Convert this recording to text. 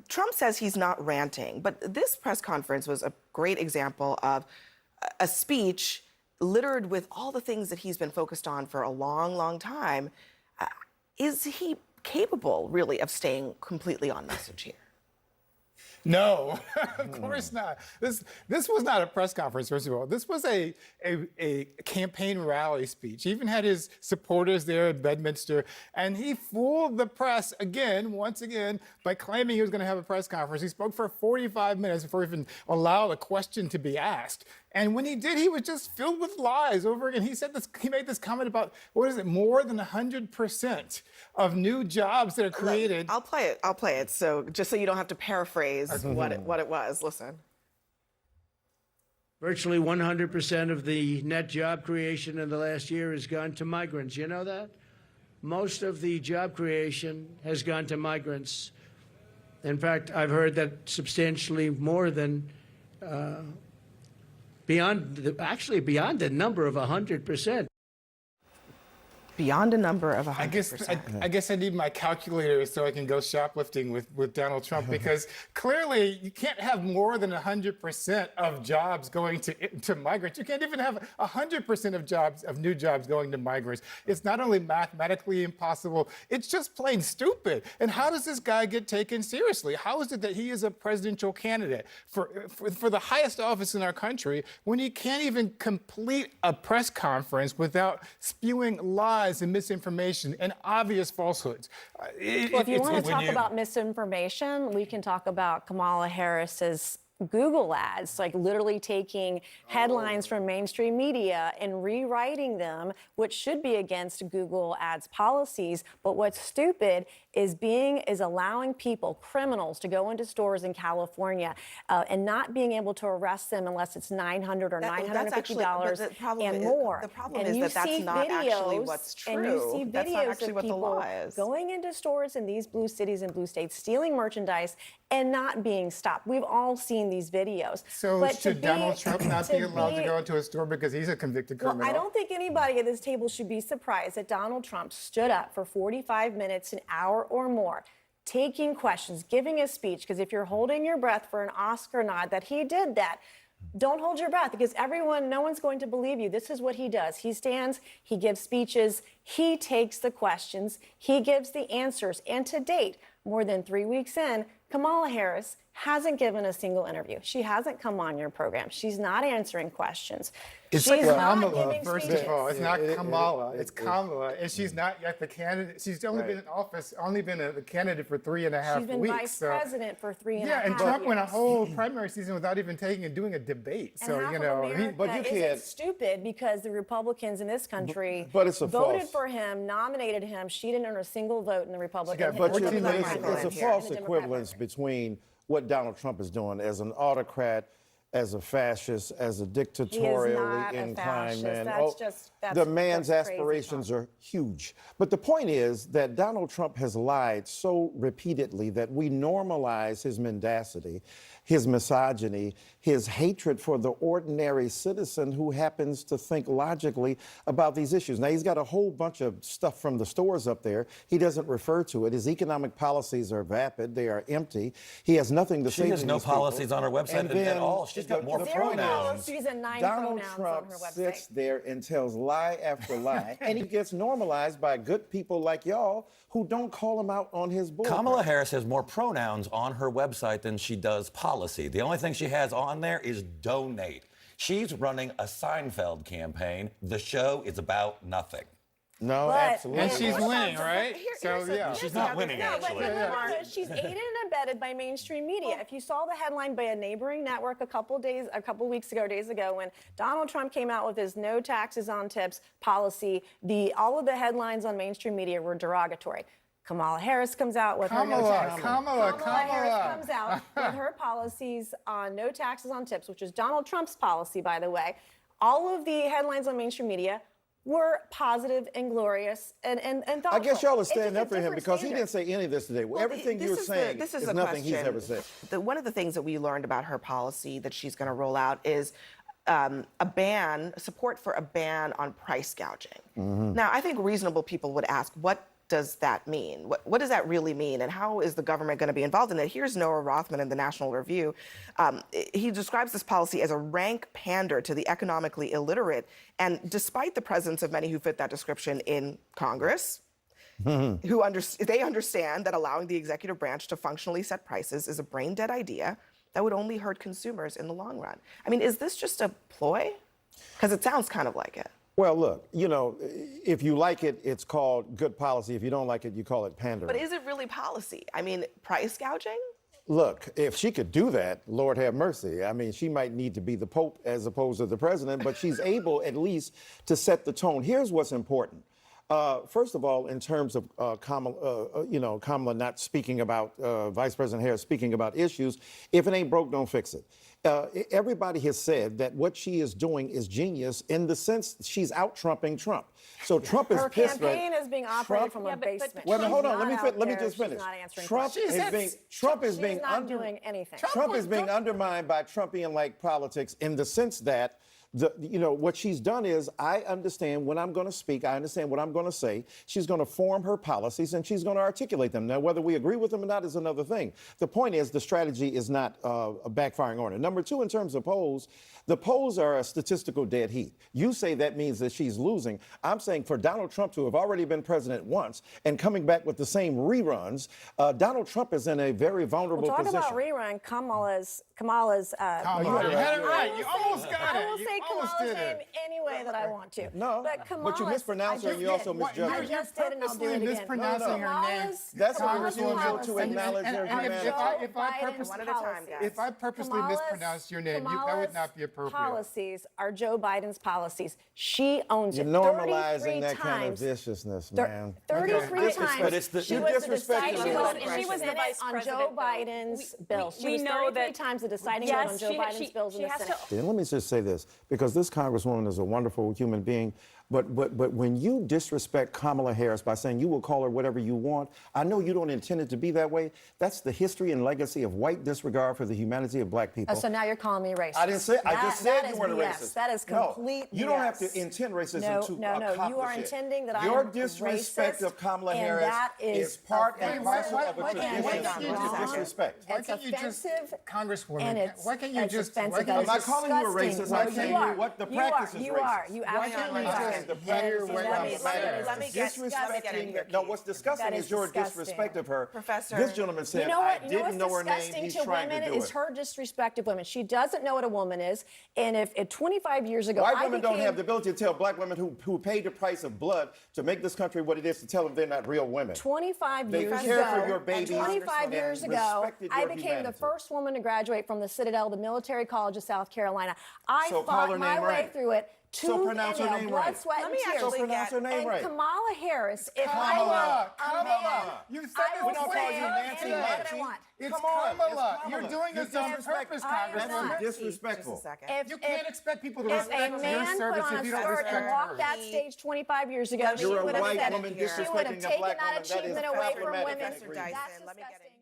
Trump says he's not ranting, but this press conference was a great example of a speech littered with all the things that he's been focused on for a long, long time. Is he capable, really, of staying completely on message here? No, of course not. This was not a press conference, first of all. This was a campaign rally speech. He even had his supporters there at Bedminster, and he fooled the press once again, by claiming he was going to have a press conference. He spoke for 45 minutes before he even allowed a question to be asked. And when he did, he was just filled with lies over again. He made this comment about, what is it, more than 100% of new jobs that are created. I'll play it. So just so you don't have to paraphrase what it was. Listen. Virtually 100% of the net job creation in the last year has gone to migrants. You know that? Most of the job creation has gone to migrants. In fact, I've heard that substantially more than beyond the number of 100%. Beyond a number of 100%. I guess I need my calculator so I can go shoplifting with Donald Trump, because clearly you can't have more than 100% of jobs going to migrants. You can't even have 100% of new jobs going to migrants. It's not only mathematically impossible, it's just plain stupid. And how does this guy get taken seriously? How is it that he is a presidential candidate for the highest office in our country when he can't even complete a press conference without spewing lies and misinformation and obvious falsehoods? If you want to talk about misinformation, we can talk about Kamala Harris's Google ads, like literally taking headlines from mainstream media and rewriting them, which should be against Google ads policies. But what's stupid is allowing people, criminals, to go into stores in California and not being able to arrest them unless it's $900 or $950 and more. The problem is that that's not actually what's true. And you see That's not videos actually of what the people law is. going into stores in these blue cities and blue states, stealing merchandise and not being stopped. We've all seen these videos. So but should Donald Trump not be allowed to go into a store because he's a convicted criminal? Well, I don't think anybody at this table should be surprised that Donald Trump stood up for 45 minutes, an hour or more, taking questions, giving a speech, because if you're holding your breath for an Oscar nod, that he did that, don't hold your breath, because no one's going to believe you. This is what he does. He stands, he gives speeches, he takes the questions, he gives the answers. And to date, more than 3 weeks in, Kamala Harris hasn't given a single interview. She hasn't come on your program. She's not answering questions. It's Kamala, first of all. It's not Kamala. It's Kamala. And she's not yet the candidate. She's only been in office, the candidate for 3.5 weeks. She's been vice president for 3.5 years. Yeah, and Trump went a whole primary season without even doing a debate. And half of America isn't stupid, because the Republicans in this country voted for him, nominated him. She didn't earn a single vote in the Republican But it's a false equivalence between what Donald Trump is doing as an autocrat, as a fascist, as a dictatorially inclined man. The man's aspirations are huge. But the point is that Donald Trump has lied so repeatedly that we normalize his mendacity, his misogyny, his hatred for the ordinary citizen who happens to think logically about these issues. Now, he's got a whole bunch of stuff from the stores up there. He doesn't refer to it. His economic policies are vapid. They are empty. He has nothing to say to these people. She has no policies on her website at all. She's got more pronouns. She's at 9 Donald pronouns Trump on her website. sits there and tells lie after lie, and he gets normalized by good people like y'all who don't call him out on his bull. Kamala Harris has more pronouns on her website than she does policy. The only thing she has on there is donate. She's running a Seinfeld campaign. The show is about nothing. No, absolutely. And she's winning, right? She's not winning, actually. She's aided and abetted by mainstream media. If you saw the headline by a neighboring network a couple weeks ago, when Donald Trump came out with his no taxes on tips policy, all of the headlines on mainstream media were derogatory. Kamala Harris comes out with her no taxes. Kamala Harris comes out with her policies on no taxes on tips, which is Donald Trump's policy, by the way. All of the headlines on mainstream media were positive and glorious and thoughtful. I guess y'all are standing up for him because he didn't say any of this today. Well, everything you're saying is nothing he's ever said. One of the things that we learned about her policy that she's going to roll out is support for a ban on price gouging. Now, I think reasonable people would ask, what does that mean? What does that really mean? And how is the government going to be involved in it? Here's Noah Rothman in the National Review. He describes this policy as a rank pander to the economically illiterate. And despite the presence of many who fit that description in Congress, they understand that allowing the executive branch to functionally set prices is a brain-dead idea that would only hurt consumers in the long run. I mean, is this just a ploy? Because it sounds kind of like it. Well, look, you know, if you like it, it's called good policy. If you don't like it, you call it pandering. But is it really policy? I mean, price gouging? Look, if she could do that, Lord have mercy. I mean, she might need to be the Pope as opposed to the president, but she's able at least to set the tone. Here's what's important. First of all, in terms of Kamala not speaking about, Vice President Harris speaking about issues, if it ain't broke, don't fix it. Everybody has said that what she is doing is genius in the sense she's out-Trumping Trump. So Trump is pissed. Her campaign is being operated from a basement. Well, hold on, let me just finish. Trump is being undermined by Trumpian-like politics in the sense that what she's done is, I understand when I'm going to speak, I understand what I'm going to say. She's going to form her policies and she's going to articulate them. Now, whether we agree with them or not is another thing. The point is the strategy is not backfiring on her. Number two, in terms of polls, the polls are a statistical dead heat. You say that means that she's losing. I'm saying for Donald Trump to have already been president once and coming back with the same reruns, Donald Trump is in a very vulnerable position. Talk about rerun. Kamala's. You had it right. You almost got it. I will say Kamala's name any way that I want to. No, but you mispronounce her and you also misjudge her. I just did, and I'll do it again. Mispronouncing her name. That's a refusal to acknowledge her humanity. If I purposely mispronounced your name, that would not be appropriate. Policies are Joe Biden's policies. She owns it. You're normalizing that kind of viciousness, man. 33 times. But it's she was the deciding vote. She was the vice on Joe Biden's bills. She was 33 times the deciding vote on Joe Biden's bills in the Senate. Let me just say this, because this Congresswoman is a wonderful human being, but when you disrespect Kamala Harris by saying you will call her whatever you want, I know you don't intend it to be that way. That's the history and legacy of white disregard for the humanity of black people. So now you're calling me racist. I didn't say. I just said you weren't a racist. That is complete. You don't have to intend racism to accomplish it. You are intending that I am Your disrespect of Kamala Harris is part and parcel of a tradition of disrespect. Why can't you just, Congresswoman? Why can't you just? I'm not calling you a racist. I'm telling you what the practice is racist. You are. You absolutely are. Let me get No, what's disgusting is your disrespect of her. Professor. This gentleman said, I didn't know her name. He's trying to do it. Is her disrespect of women. She doesn't know what a woman is. And if 25 years ago, white women don't have the ability to tell black women who paid the price of blood to make this country what it is, to tell them they're not real women. 25 years ago. They care for your babies. 25 years ago, I became the first woman to graduate from the Citadel, the Military College of South Carolina. I fought my way through it. So pronounce her name right. Let me actually pronounce her name right. Kamala Harris, if Kamala. I were a man, You said I will we don't call say you Nancy anything that I Nancy. want. It's Come on, Kamala. it's You're Kamala. doing this on purpose, Congresswoman. That's disrespectful. Just a second. You can't expect people to If respect a your man service put on if a you don't skirt respect and walked hers. that stage 25 years ago, she You're a would have white said woman it. She would have disrespecting a taken black that woman. That is achievement away from problematic. women. I agree. Dyson, That's let me get disgusting.